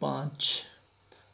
5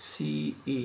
CE،